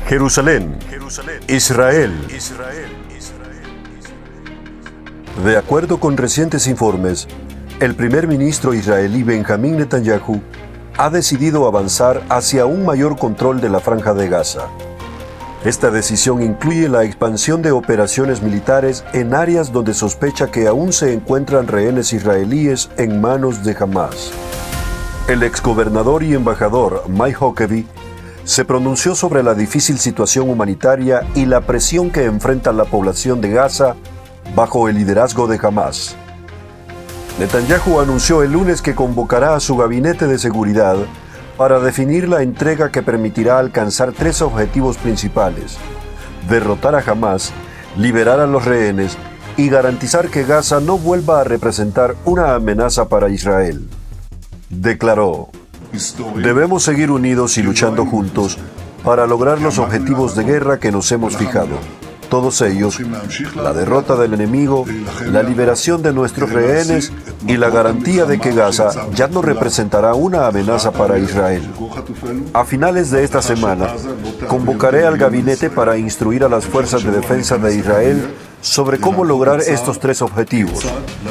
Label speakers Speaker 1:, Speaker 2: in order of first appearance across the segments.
Speaker 1: Jerusalén, Israel. De acuerdo con recientes informes, el primer ministro israelí Benjamín Netanyahu ha decidido avanzar hacia un mayor control de la Franja de Gaza. Esta decisión incluye la expansión de operaciones militares en áreas donde sospecha que aún se encuentran rehenes israelíes en manos de Hamás. El exgobernador y embajador Mike Huckabee se pronunció sobre la difícil situación humanitaria y la presión que enfrenta la población de Gaza bajo el liderazgo de Hamás. Netanyahu anunció el lunes que convocará a su gabinete de seguridad para definir la entrega que permitirá alcanzar tres objetivos principales: derrotar a Hamás, liberar a los rehenes y garantizar que Gaza no vuelva a representar una amenaza para Israel. Declaró: "Debemos seguir unidos y luchando juntos para lograr los objetivos de guerra que nos hemos fijado. Todos ellos, la derrota del enemigo, la liberación de nuestros rehenes y la garantía de que Gaza ya no representará una amenaza para Israel. A finales de esta semana, convocaré al gabinete para instruir a las fuerzas de defensa de Israel sobre cómo lograr estos tres objetivos,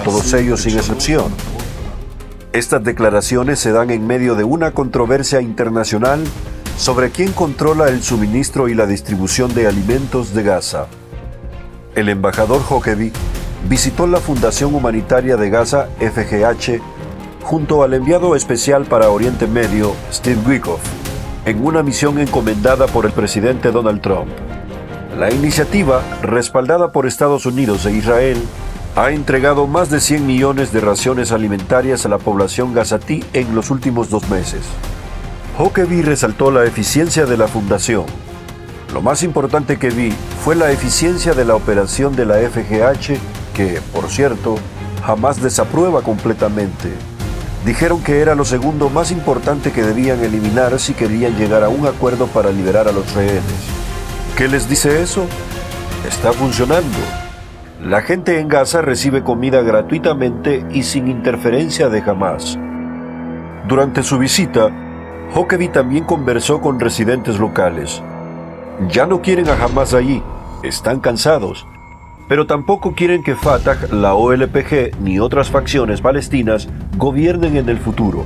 Speaker 1: todos ellos sin excepción". Estas declaraciones se dan en medio de una controversia internacional sobre quién controla el suministro y la distribución de alimentos de Gaza. El embajador Huckabee visitó la Fundación Humanitaria de Gaza, FGH, junto al enviado especial para Oriente Medio, Steve Witkoff, en una misión encomendada por el presidente Donald Trump. La iniciativa, respaldada por Estados Unidos e Israel, ha entregado más de 100 millones de raciones alimentarias a la población gazatí en los últimos 2 meses. Huckabee resaltó la eficiencia de la fundación. Lo más importante que vi fue la eficiencia de la operación de la FGH, que, por cierto, Hamás desaprueba completamente. Dijeron que era lo segundo más importante que debían eliminar si querían llegar a un acuerdo para liberar a los rehenes. ¿Qué les dice eso? Está funcionando. La gente en Gaza recibe comida gratuitamente y sin interferencia de Hamás. Durante su visita, Huckabee también conversó con residentes locales. Ya no quieren a Hamás allí, están cansados, pero tampoco quieren que Fatah, la OLPG ni otras facciones palestinas gobiernen en el futuro.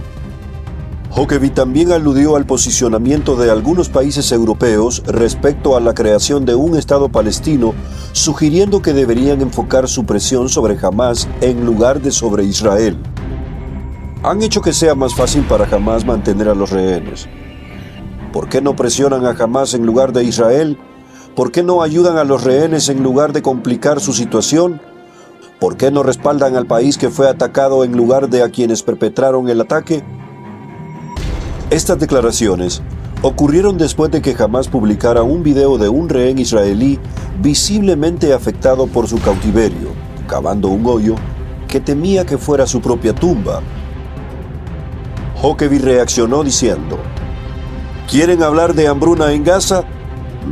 Speaker 1: Huckabee también aludió al posicionamiento de algunos países europeos respecto a la creación de un Estado palestino, sugiriendo que deberían enfocar su presión sobre Hamás en lugar de sobre Israel. Han hecho que sea más fácil para Hamás mantener a los rehenes. ¿Por qué no presionan a Hamás en lugar de Israel? ¿Por qué no ayudan a los rehenes en lugar de complicar su situación? ¿Por qué no respaldan al país que fue atacado en lugar de a quienes perpetraron el ataque? Estas declaraciones ocurrieron después de que Hamás publicara un video de un rehén israelí visiblemente afectado por su cautiverio, cavando un hoyo que temía que fuera su propia tumba. Huckabee reaccionó diciendo: ¿quieren hablar de hambruna en Gaza?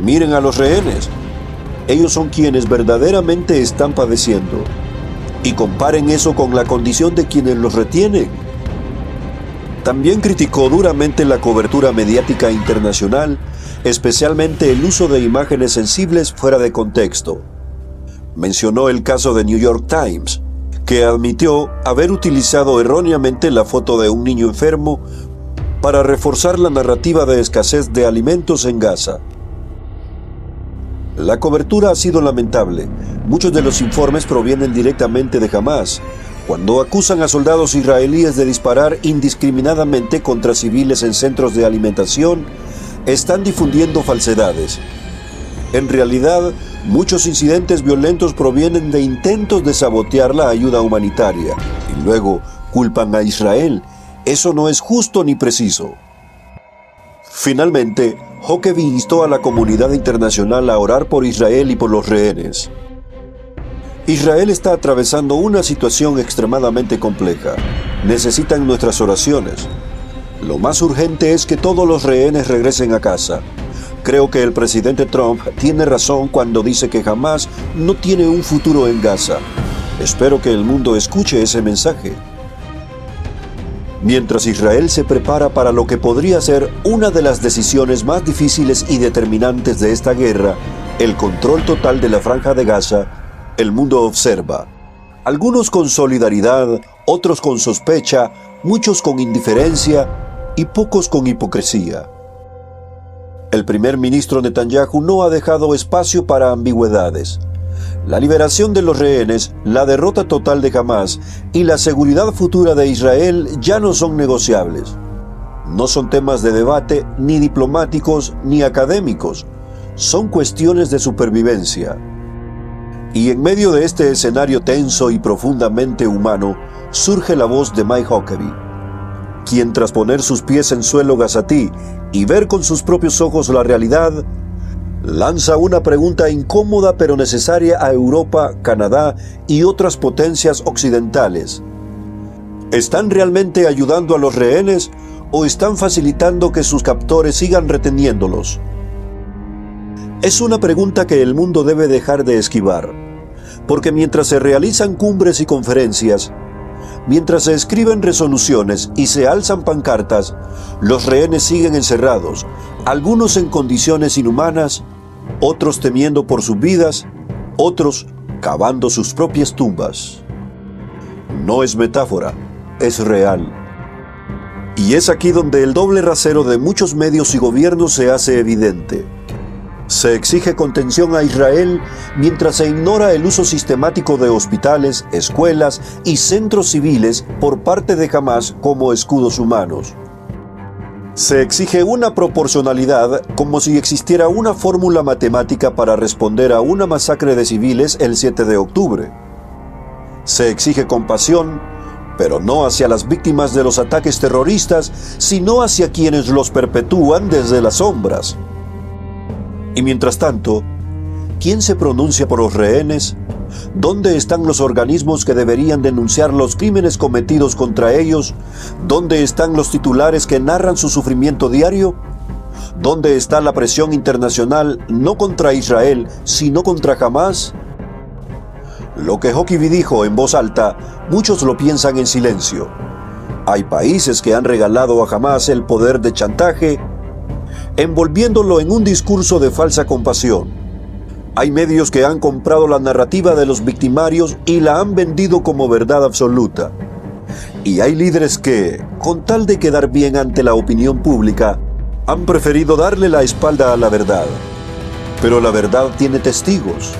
Speaker 1: Miren a los rehenes. Ellos son quienes verdaderamente están padeciendo. Y comparen eso con la condición de quienes los retienen. También criticó duramente la cobertura mediática internacional, especialmente el uso de imágenes sensibles fuera de contexto. Mencionó el caso de New York Times, que admitió haber utilizado erróneamente la foto de un niño enfermo para reforzar la narrativa de escasez de alimentos en Gaza. La cobertura ha sido lamentable. Muchos de los informes provienen directamente de Hamás, cuando acusan a soldados israelíes de disparar indiscriminadamente contra civiles en centros de alimentación. Están difundiendo falsedades. En realidad, muchos incidentes violentos provienen de intentos de sabotear la ayuda humanitaria y luego culpan a Israel. Eso no es justo ni preciso. Finalmente, Huckabee instó a la comunidad internacional a orar por Israel y por los rehenes. Israel está atravesando una situación extremadamente compleja. Necesitan nuestras oraciones. Lo más urgente es que todos los rehenes regresen a casa. Creo que el presidente Trump tiene razón cuando dice que Hamás no tiene un futuro en Gaza. Espero que el mundo escuche ese mensaje. mientras Israel se prepara para lo que podría ser una de las decisiones más difíciles y determinantes de esta guerra, el control total de la Franja de Gaza, el mundo observa. Algunos con solidaridad, otros con sospecha, muchos con indiferencia y pocos con hipocresía. El primer ministro Netanyahu no ha dejado espacio para ambigüedades. La liberación de los rehenes, la derrota total de Hamás y la seguridad futura de Israel ya no son negociables. No son temas de debate ni diplomáticos ni académicos, son cuestiones de supervivencia. Y en medio de este escenario tenso y profundamente humano, surge la voz de Mike Huckabee, quien tras poner sus pies en suelo gazatí y ver con sus propios ojos la realidad, lanza una pregunta incómoda pero necesaria a Europa, Canadá y otras potencias occidentales. ¿Están realmente ayudando a los rehenes o están facilitando que sus captores sigan reteniéndolos? Es una pregunta que el mundo debe dejar de esquivar, porque mientras se realizan cumbres y conferencias, mientras se escriben resoluciones y se alzan pancartas, los rehenes siguen encerrados, algunos en condiciones inhumanas, otros temiendo por sus vidas, otros cavando sus propias tumbas. No es metáfora, es real. Y es aquí donde el doble rasero de muchos medios y gobiernos se hace evidente. Se exige contención a Israel mientras se ignora el uso sistemático de hospitales, escuelas y centros civiles por parte de Hamás como escudos humanos. Se exige una proporcionalidad como si existiera una fórmula matemática para responder a una masacre de civiles el 7 de octubre. Se exige compasión, pero no hacia las víctimas de los ataques terroristas, sino hacia quienes los perpetúan desde las sombras. Y mientras tanto, ¿quién se pronuncia por los rehenes? ¿Dónde están los organismos que deberían denunciar los crímenes cometidos contra ellos? ¿Dónde están los titulares que narran su sufrimiento diario? ¿Dónde está la presión internacional no contra Israel, sino contra Hamás? Lo que Huckabee dijo en voz alta, muchos lo piensan en silencio. Hay países que han regalado a Hamás el poder de chantaje, envolviéndolo en un discurso de falsa compasión. Hay medios que han comprado la narrativa de los victimarios y la han vendido como verdad absoluta. Y hay líderes que, con tal de quedar bien ante la opinión pública, han preferido darle la espalda a la verdad. Pero la verdad tiene testigos.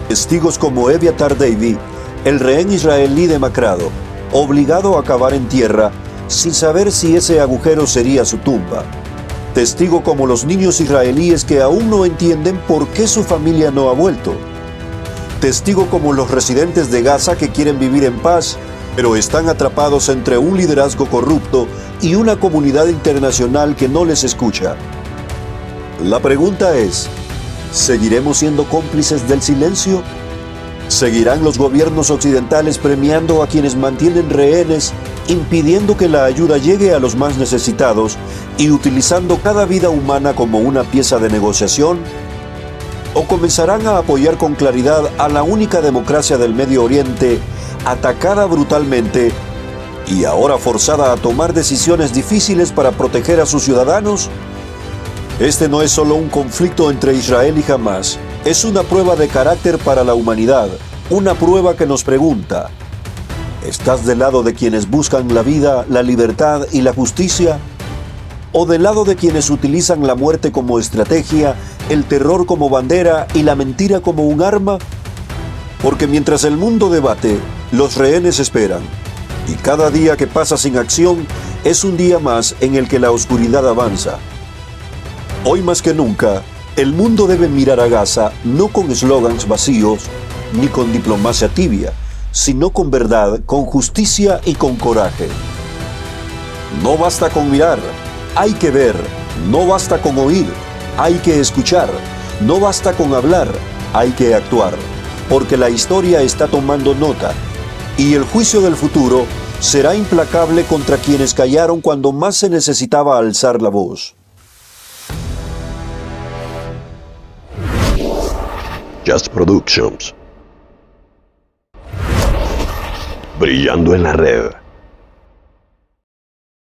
Speaker 1: Testigos como Eviatar Davy, el rehén israelí demacrado, obligado a cavar en tierra sin saber si ese agujero sería su tumba. Testigo como los niños israelíes que aún no entienden por qué su familia no ha vuelto. Testigo como los residentes de Gaza que quieren vivir en paz, pero están atrapados entre un liderazgo corrupto y una comunidad internacional que no les escucha. La pregunta es, ¿seguiremos siendo cómplices del silencio? ¿Seguirán los gobiernos occidentales premiando a quienes mantienen rehenes, impidiendo que la ayuda llegue a los más necesitados y utilizando cada vida humana como una pieza de negociación? ¿O comenzarán a apoyar con claridad a la única democracia del Medio Oriente, atacada brutalmente y ahora forzada a tomar decisiones difíciles para proteger a sus ciudadanos? Este no es solo un conflicto entre Israel y Hamás, es una prueba de carácter para la humanidad, una prueba que nos pregunta, ¿estás del lado de quienes buscan la vida, la libertad y la justicia? ¿O del lado de quienes utilizan la muerte como estrategia, el terror como bandera y la mentira como un arma? Porque mientras el mundo debate, los rehenes esperan. Y cada día que pasa sin acción es un día más en el que la oscuridad avanza. Hoy más que nunca, el mundo debe mirar a Gaza no con eslogans vacíos ni con diplomacia tibia, sino con verdad, con justicia y con coraje. No basta con mirar, hay que ver. No basta con oír, hay que escuchar. No basta con hablar, hay que actuar. Porque la historia está tomando nota y el juicio del futuro será implacable contra quienes callaron cuando más se necesitaba alzar la voz.
Speaker 2: Just Productions. Brillando en la red.